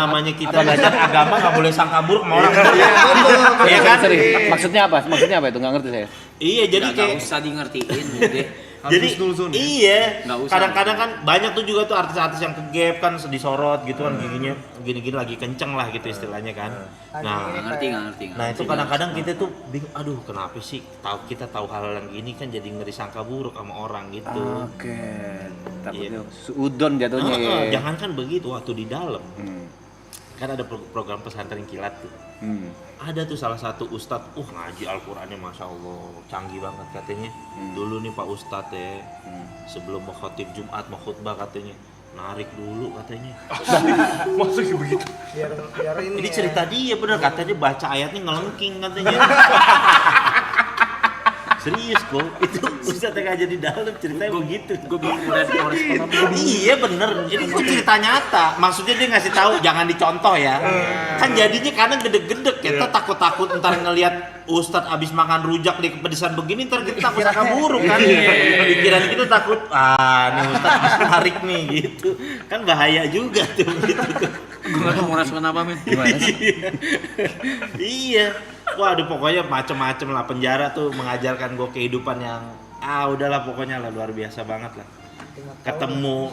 Namanya kita belajar agama nggak boleh sangka buruk sama orang. Iya kan? Maksudnya apa? Maksudnya apa itu? Nggak ngerti saya. Iya, jadi Nggak kayak usah di ngertiin udah. jadi iya, Nggak usah. kadang-kadang kan banyak tuh juga tuh artis-artis yang ke gap kan disorot gitu kan giginya gini-gini lagi kenceng lah gitu istilahnya kan. Nah, Nggak ngerti. nah itu kadang-kadang kita tuh bingung, aduh kenapa sih kita tahu hal yang gini kan jadi ngeri sangka buruk sama orang gitu. Oke. Takutnya udon jatuhnya ya. Jangan kan begitu waktu di dalam. Kan ada program pesantren kilat tuh. Ada tuh salah satu ustadz, ngaji Al-Qur'annya Masya Allah, canggih banget katanya. Dulu nih Pak Ustadz ya, sebelum mau khotib Jumat, mau khutbah katanya, narik dulu katanya. Maksudnya begitu. Biar Ini cerita dia bener, katanya baca ayatnya ngelengking katanya. Serius kok, itu Ustadz yang aja di dalam ceritanya begitu. Gue bingung respon Iya bener, ini kok cerita nyata. Maksudnya dia ngasih tahu jangan dicontoh ya. Kan jadinya karena gede-gede kita takut-takut ntar ngelihat Ustadz abis makan rujak di kepedesan begini ntar kita takut sangka buruk kan. Pikiran kita takut, nih Ustadz abis tarik nih gitu. Kan bahaya juga tuh gitu. Gue nggak tahu mau respon apa men. Gimana sih? Iya. Waduh pokoknya macem-macem lah, penjara tuh mengajarkan gue kehidupan yang udahlah pokoknya lah luar biasa banget lah. Ketemu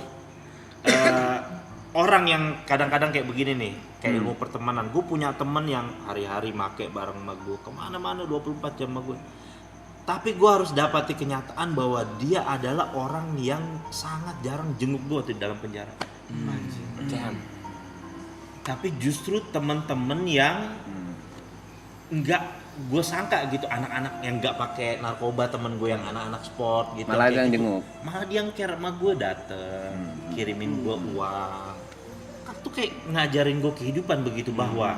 orang yang kadang-kadang kayak begini nih, kayak ilmu pertemanan. Gue punya temen yang hari-hari make bareng sama gue, kemana-mana 24 jam sama gue. Tapi gue harus dapati kenyataan bahwa dia adalah orang yang sangat jarang jenguk gue di dalam penjara. Tapi justru temen-temen yang enggak gue sangka gitu, anak-anak yang enggak pakai narkoba, temen gue yang anak-anak sport gitu, Malah yang gitu. jenguk. Malah dia yang care sama gue, dateng kirimin gue uang kan tuh kayak ngajarin gue kehidupan begitu, bahwa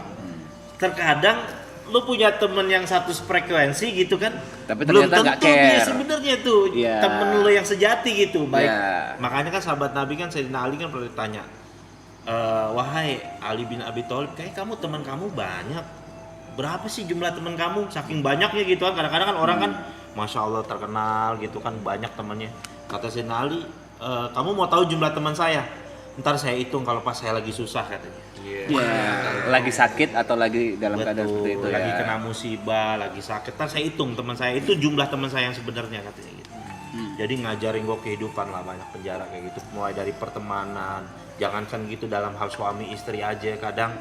terkadang lu punya temen yang satu frekuensi gitu kan, Tapi belum ternyata nggak tentu dia care. sebenarnya tuh temen lu yang sejati gitu. Baik, makanya kan sahabat Nabi kan Sayyidina Ali kan pernah ditanya, wahai Ali bin Abi Thalib, kayak kamu teman kamu banyak, berapa sih jumlah teman kamu? Saking banyaknya gitu kan, kadang-kadang kan orang kan Masya Allah terkenal gitu kan, banyak temannya. Kata Sayyidina Ali, kamu mau tahu jumlah teman saya? Ntar saya hitung kalau pas saya lagi susah katanya. Lagi sakit atau lagi dalam keadaan seperti itu lagi ya. kena musibah, lagi sakit, ntar saya hitung teman saya, itu jumlah teman saya yang sebenarnya katanya gitu. Jadi ngajarin gue kehidupan lah, banyak penjara kayak gitu, mulai dari pertemanan, jangankan gitu dalam hal suami istri aja, kadang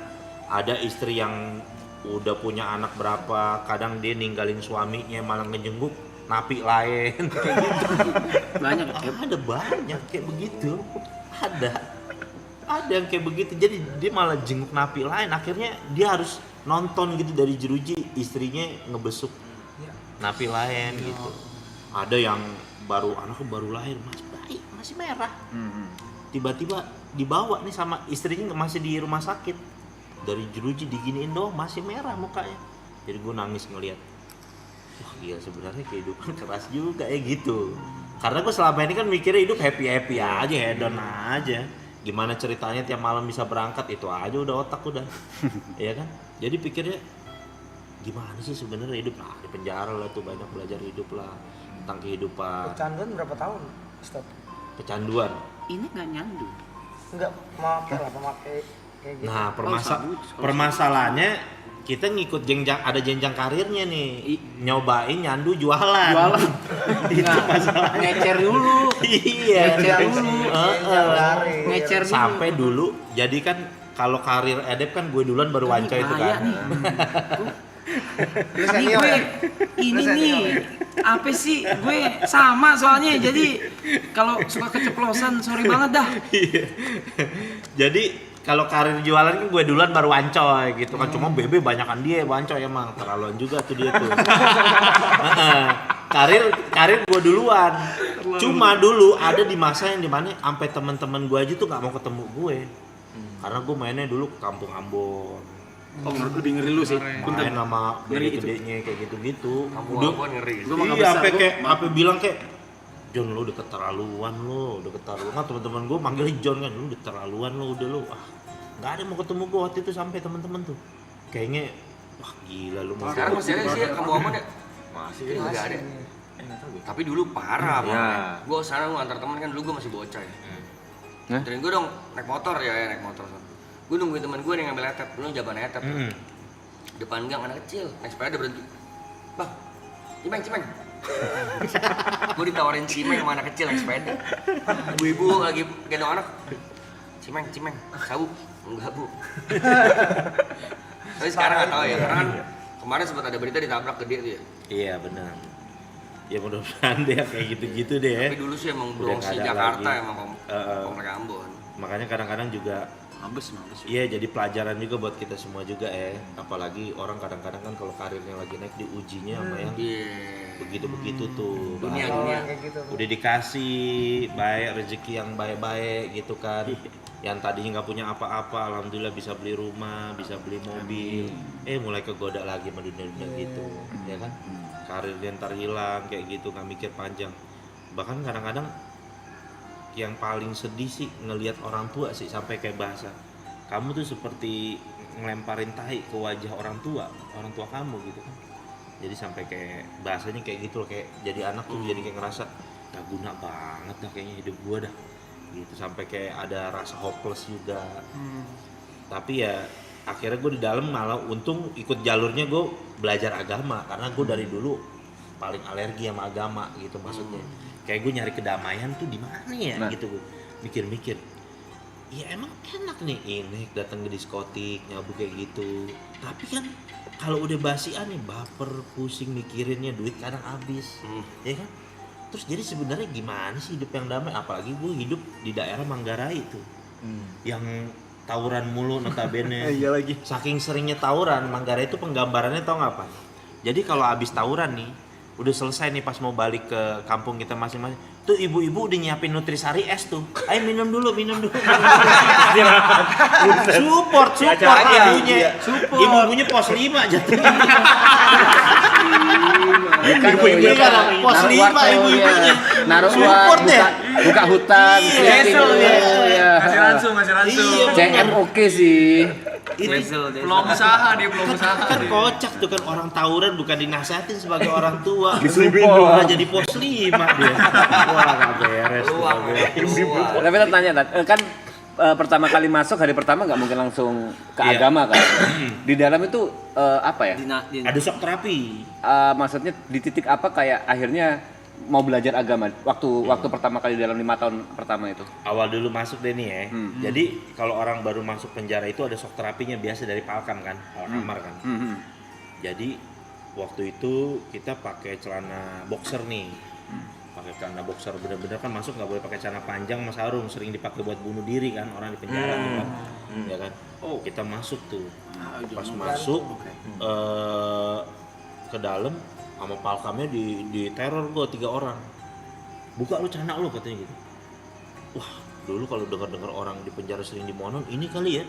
ada istri yang udah punya anak berapa, kadang dia ninggalin suaminya malah ngejenguk napi lain kayak gitu. Banyak Ada banyak kayak begitu, ada yang kayak begitu, jadi dia malah jenguk napi lain, akhirnya dia harus nonton gitu dari jeruji istrinya ngebesuk napi lain gitu. Ada yang anaknya baru lahir, masih merah, tiba-tiba dibawa nih sama istrinya masih di rumah sakit, dari jeruji diginiin doang masih merah mukanya. Jadi gue nangis ngeliat, wah gila sebenarnya kehidupan keras juga ya gitu. Karena gue selama ini kan mikirnya hidup happy aja, hedon aja. Gimana ceritanya tiap malam bisa berangkat, itu aja udah otak udah. Iya kan? Jadi pikirnya gimana sih sebenarnya hidup? Nah di penjara lah tuh banyak belajar hidup lah, tentang kehidupan. Kecanduan berapa tahun, Ustaz? Kecanduan. Ini nggak nyandu. Enggak, memakai kayak gitu. Nah, permasalahannya kita ngikut ada jenjang karirnya nih. Nyobain nyandu jualan. Itu masalahnya. Ngecer dulu. Iya. Ngecer dulu. Sampai dulu. Jadi kan kalau karir edep kan gue duluan baru Wanco itu kan. Ini nih apa sih, gue sama soalnya, jadi kalau suka keceplosan sorry banget dah. Jadi kalau karir jualan kan gue duluan baru Wancoy gitu kan, cuma Bebe banyakan dia Wancoy emang terlaluan juga tuh dia tuh. karir gue duluan. Cuma dulu ada di masa yang dimana sampai teman-teman gue aja tuh nggak mau ketemu gue, karena gue mainnya dulu ke Kampung Ambon. Oh lebih ngeri lu sih. Main sama gede-gedenya kayak gitu-gitu. Udah ngeri. Iya sampai bilang kayak, John lu udah keterlaluan kan, teman-teman gue manggil John kan, lu udah keterlaluan lu udah lu. Nggak ada mau ketemu gue waktu itu sampai teman-teman tuh kayaknya wah gila lu mau. Sekarang masih ada sih ya kamu Ahmad ya? Masih nggak ada. Tapi dulu parah banget. Gue sekarang antar teman kan, dulu gue masih bocah ya. Anterin gue dong naik motor ya naik motor. Gue nungguin teman gue yang ngambil etep, lu jaban etep. Depan gang anak kecil, naik sepeda berhenti. Bang, cimeng. Gue ditawarin cimeng sama anak kecil naik sepeda. Ibu-ibu lagi gendong anak. Cimeng, sabu. Enggak, Bu. Tapi sekarang nggak tahu ya, karena kan kemarin sempat ada berita ditabrak gede tuh ya. Iya benar. Ya mudah-mudahan deh kayak gitu-gitu deh ya. Tapi dulu sih emang Udah Bronx nggak ada Jakarta lagi. emang komplek Ambon. Makanya kadang-kadang juga Mabes. iya jadi pelajaran juga buat kita semua juga apalagi orang kadang-kadang kan kalau karirnya lagi naik diujinya sama yang Iya. begitu-begitu tuh. Dunia. kayak gitu. Udah dikasih baik rezeki yang baik-baik gitu kan. Yang tadinya nggak punya apa-apa, alhamdulillah bisa beli rumah, bisa beli mobil. Mulai kegoda lagi sama dunia-dunia gitu, ya kan? Karirnya ntar hilang kayak gitu, nggak mikir panjang. Bahkan kadang-kadang yang paling sedih sih ngelihat orang tua sih, sampai kayak bahasa kamu tuh seperti ngelemparin tai ke wajah orang tua kamu gitu kan. Jadi sampai kayak bahasanya kayak gitu loh, kayak jadi anak tuh jadi kayak ngerasa gak guna banget dah kayaknya hidup gua dah gitu, sampai kayak ada rasa hopeless juga. Tapi ya akhirnya gue di dalam malah untung ikut jalurnya gue belajar agama, karena gue dari dulu paling alergi sama agama gitu maksudnya. Kayak gue nyari kedamaian tuh di mana ya gitu, gue mikir-mikir. Ya emang enak nih ini datang ke diskotik nyabu kayak gitu, tapi kan kalau udah basian nih baper, pusing mikirinnya, duit kadang habis, ya kan. Terus jadi sebenarnya gimana sih hidup yang damai? Apalagi gue hidup di daerah Manggarai tuh, yang tawuran mulu notabene. Iya lagi. Saking seringnya tawuran, Manggarai itu penggambarannya tau nggak apa? Jadi kalau abis tawuran nih, udah selesai nih pas mau balik ke kampung kita masing-masing, tuh ibu-ibu udah nyiapin nutrisari es tuh. Ayo minum dulu. support ibunya. Ibu-ibunya pos 5 jatuhnya. Ibu-ibunya kan pos 5 ibu-ibunya. Naruh Support uang, deh. buka hutan, Wesel ya. Iya. Masih langsung. Iya, CM oke sih. Belum usaha dia, belum usaha. Kan kocak tuh kan, orang tawuran bukan dinasehatin sebagai orang tua, Disupport. malah jadi pos 5 dia. Wah gak beres. Tapi tanya kan pertama kali masuk hari pertama nggak mungkin langsung ke Iya. agama kan? Di dalam itu apa ya? Ada shock terapi. Maksudnya di titik apa kayak akhirnya mau belajar agama waktu pertama kali dalam 5 tahun pertama itu? Awal dulu masuk deh nih ya. Jadi kalau orang baru masuk penjara itu ada shock terapinya biasa dari Palkam kan, Alkamar kan. Jadi waktu itu kita pakai celana boxer nih. Pakai celana boxer bener-bener kan masuk nggak boleh pakai celana panjang sama sarung, sering dipakai buat bunuh diri kan orang di penjara tuh kan. Ya kan. Kita masuk tuh. Pas masuk ke dalam sama Palkamnya di teror gue 3 orang. Buka lu celana lu katanya gitu. Wah, dulu kalau dengar orang di penjara sering dimonon, ini kali ya.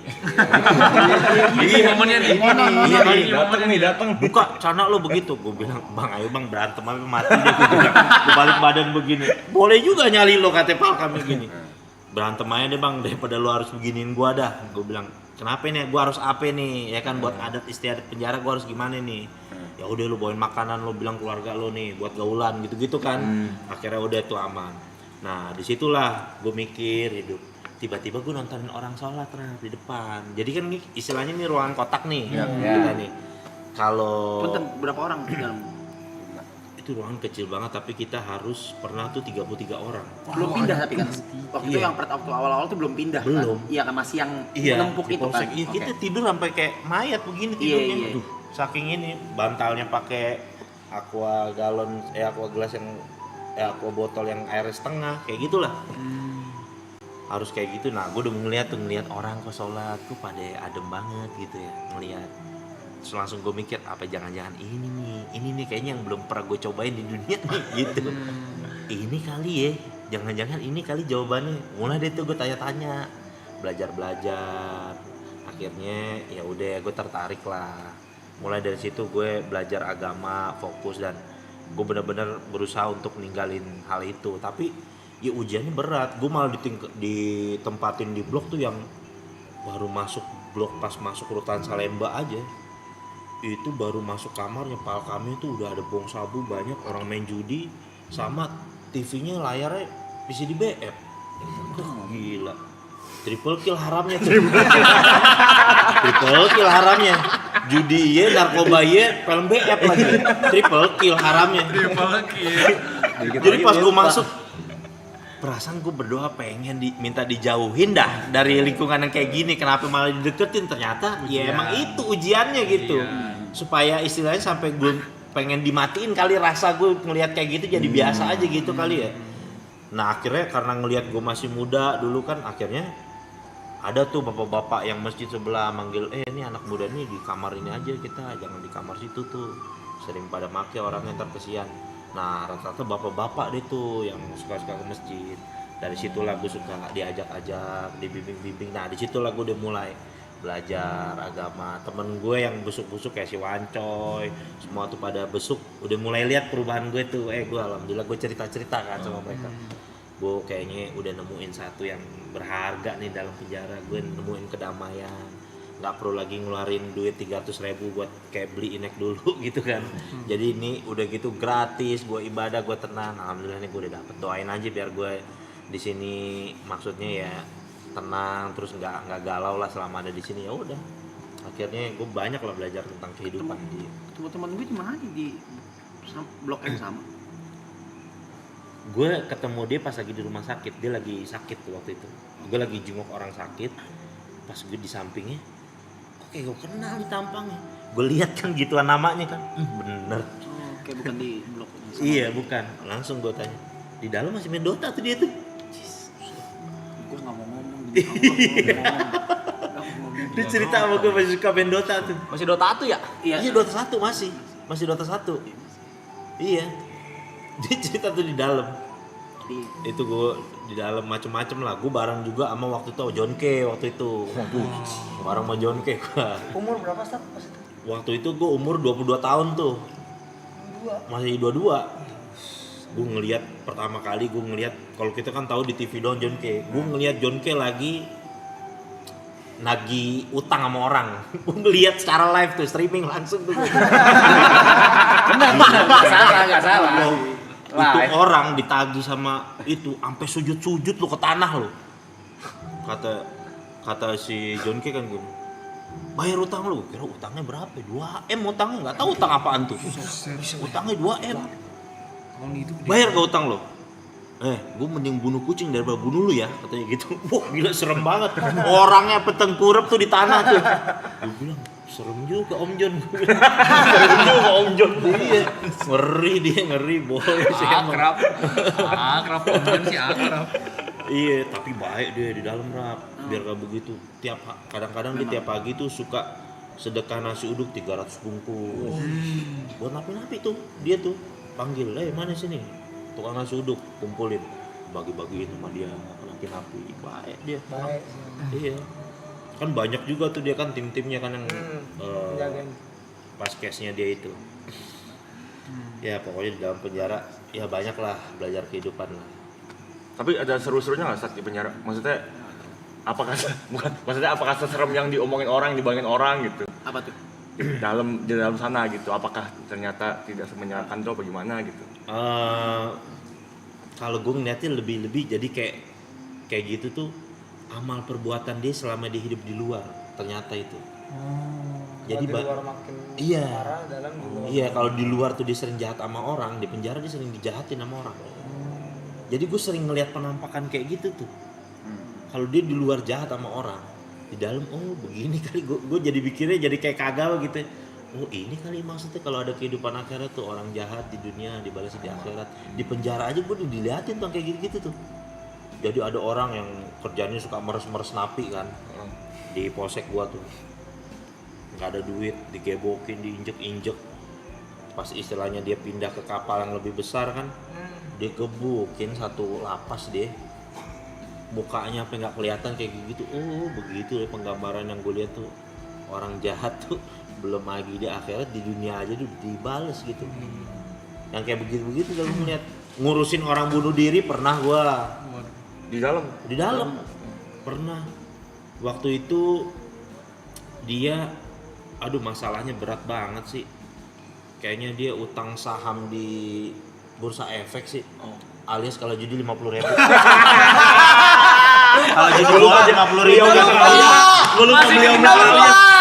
Ini momennya nih. Iya kali. Datang. Buka celana lu begitu. Gue bilang, "Bang, ayo Bang berantem sampai mati deh." Gue bilang, "Gue balik badan begini." Boleh juga nyali lo kata Palkamnya gini. Berantem aja deh Bang, daripada lu harus beginiin gua dah. Gue bilang, "Kenapa nih? Gua harus apa nih? Ya kan buat adat istiadat penjara gua harus gimana nih?" Ya udah lu bawain makanan, lu bilang keluarga lu nih buat gaulan gitu-gitu kan. Akhirnya udah tuh aman. Nah disitulah gue mikir hidup. Tiba-tiba gue nontonin orang sholat di depan. Jadi kan nih istilahnya nih ruangan kotak nih kita nih. Kalau Punten, berapa orang di dalam? itu ruangan kecil banget tapi kita harus pernah tuh 33 orang. Belum pindah tapi kan. Waktu itu Iya. yang waktu awal-awal tuh belum pindah. Belum. Kan? Iya kan masih yang Iya, menempuk di itu kan. polsek. Iya, kita tidur sampai kayak mayat begini Iya, tidurnya. iya. Aduh, saking ini bantalnya pakai aqua galon, aqua gelas yang aqua botol yang air setengah, kayak gitulah. Harus kayak gitu. Nah, gue udah ngeliat orang kok sholat tuh pada adem banget gitu ya ngeliat. Terus langsung gue mikir apa jangan-jangan ini nih kayaknya yang belum pernah gue cobain di dunia nih gitu. Ini kali ya, jangan-jangan ini kali jawabannya. Mulai deh tuh gue tanya-tanya, belajar. Akhirnya ya udah gue tertarik lah. Mulai dari situ gue belajar agama, fokus, dan gue benar-benar berusaha untuk ninggalin hal itu. Tapi ya ujiannya berat. Gue malah ditempatin di blok tuh yang baru masuk blok, pas masuk rutan Salemba aja itu baru masuk kamarnya Palkamnya tuh udah ada bong sabu banyak, orang main judi, sama TV-nya layarnya bisa di BF. Gila. triple kill haramnya tuh. Triple kill haramnya. Judi iya, narkoba iya, film BF lagi. Triple kill haramnya. Jadi pas gue masuk, perasaan gue berdoa pengen minta dijauhin dah dari lingkungan yang kayak gini. Kenapa malah dideketin? Ternyata ya emang itu ujiannya gitu. Supaya istilahnya sampai gue pengen dimatiin kali, rasa gue ngelihat kayak gitu jadi biasa aja gitu kali ya. Nah akhirnya karena ngelihat gue masih muda dulu kan, akhirnya ada tuh bapak-bapak yang masjid sebelah manggil, ini anak muda nih di kamar ini aja kita, jangan di kamar situ tuh, sering pada make orangnya ntar kesian. Nah rata-rata bapak-bapak deh tuh yang suka-suka ke masjid. Dari situlah gue suka diajak-ajak, dibimbing-bimbing. Nah di situlah gue udah mulai belajar agama. Temen gue yang busuk-busuk kayak si Wancoy, semua tuh pada besuk, udah mulai lihat perubahan gue tuh. Gue alhamdulillah gue cerita-cerita kan sama mereka. Gue kayaknya udah nemuin satu yang berharga nih dalam penjara. Gue nemuin kedamaian, nggak perlu lagi ngeluarin duit 300.000 buat kayak beli inek dulu gitu kan. Jadi ini udah gitu gratis, gue ibadah, gue tenang. Alhamdulillah nih gue udah dapet. Doain aja biar gue di sini, maksudnya ya tenang, terus nggak galau lah selama ada di sini. Ya udah, akhirnya gue banyak lah belajar tentang kehidupan. Teman-teman gue di mana di blok yang sama? Gue ketemu dia pas lagi di rumah sakit. Dia lagi sakit tuh waktu itu. Gue lagi jenguk orang sakit. Pas gue di sampingnya, kok kayak gue kenal di tampangnya. Gue lihat kan gituan namanya kan. Bener. Oh, kayak bukan di blok yang sama. Iya bukan. Langsung gue tanya, di dalam masih main Dota tuh dia tuh. Gue nggak mau ngomong. Dia cerita sama gue masih suka main Dota tuh. Masih Dota 1 ya? Iya Dota 1 masih Dota 1. Iya. Dia cerita tuh di dalam. Itu gue di dalam macem-macem lah. Gue bareng juga sama waktu itu John K waktu itu. Waduh, bareng sama John K gue. Umur berapa Stat pas itu? Waktu itu gue umur 22 tahun tuh. Masih 22. Gue ngelihat pertama kali, gue ngelihat, kalau kita kan tahu di TV doang John K. Gue ngelihat John K lagi nagih utang sama orang. Gue ngelihat secara live tuh, streaming langsung tuh. Benar, nggak salah. Itu orang ditagih sama itu sampai sujud-sujud lo ke tanah lo. Kata si John K kan gue, bayar utang lo. Kira utangnya berapa? 2M utangnya, nggak tahu utang apaan tuh. Utangnya 2M. Bayar ke utang lo. Gue mending bunuh kucing daripada bunuh lu ya, katanya gitu. Wah gila serem banget. Orangnya petengkurep tuh di tanah tuh. Gue bilang, serem juga Om John. Serem juga Om John. Iya, ngeri boy. Akrab Om John sih akrab. Iya, tapi baik dia di dalam rap. Biar gak begitu. Kadang-kadang dia tiap pagi tuh suka sedekah nasi uduk 300 bungkus. Buat napi-napi tuh, dia tuh panggil, mana sini? Tukang nasi uduk, kumpulin, bagi-bagiin sama dia, napi-napi. Baik dia. Baik. Iya. Kan banyak juga tuh dia kan tim-timnya kan yang Jagain. pas case-nya dia itu. Ya pokoknya di dalam penjara ya banyak lah belajar kehidupan lah. Tapi ada seru-serunya nggak saat di penjara? Maksudnya apakah seserem yang diomongin orang, dibangin orang gitu? Apa tuh? Di dalam sana gitu. Apakah ternyata tidak semenyeramkan itu bagaimana gitu? Kalau gue ngeliatnya lebih jadi kayak gitu tuh amal perbuatan dia selama dia hidup di luar, ternyata itu. Jadi di luar makin iya. parah, dalam di luar. Iya, kalau di luar tuh dia sering jahat sama orang, di penjara dia sering dijahatin sama orang. Jadi gue sering ngeliat penampakan kayak gitu tuh. Kalau dia di luar jahat sama orang, di dalam begini kali. Gue jadi pikirnya jadi kayak kagak gitu. Ini kali maksudnya kalau ada kehidupan akhirat tuh, orang jahat di dunia dibalas di akhirat. Di penjara aja gue diliatin tuh kayak gitu-gitu tuh. Jadi ada orang yang kerjanya suka meres-meres napi kan, di polsek gua tuh. Nggak ada duit, digebokin, diinjek-injek. Pas istilahnya dia pindah ke kapal yang lebih besar kan, dia gebukin satu lapas dia. Mukanya apa nggak kelihatan kayak gitu. Begitu ya penggambaran yang gue lihat tuh. Orang jahat tuh belum lagi di akhirat, di dunia aja tuh dibales gitu. Yang kayak begitu-begitu kalau ngeliat ngurusin orang bunuh diri pernah gua. Di dalam Pernah. Waktu itu dia masalahnya berat banget sih. Kayaknya dia utang saham di bursa efek sih. Alias kalau judi 50.000. Kalau jadi bola 50.000. Gue lupa beliau Kita lupa.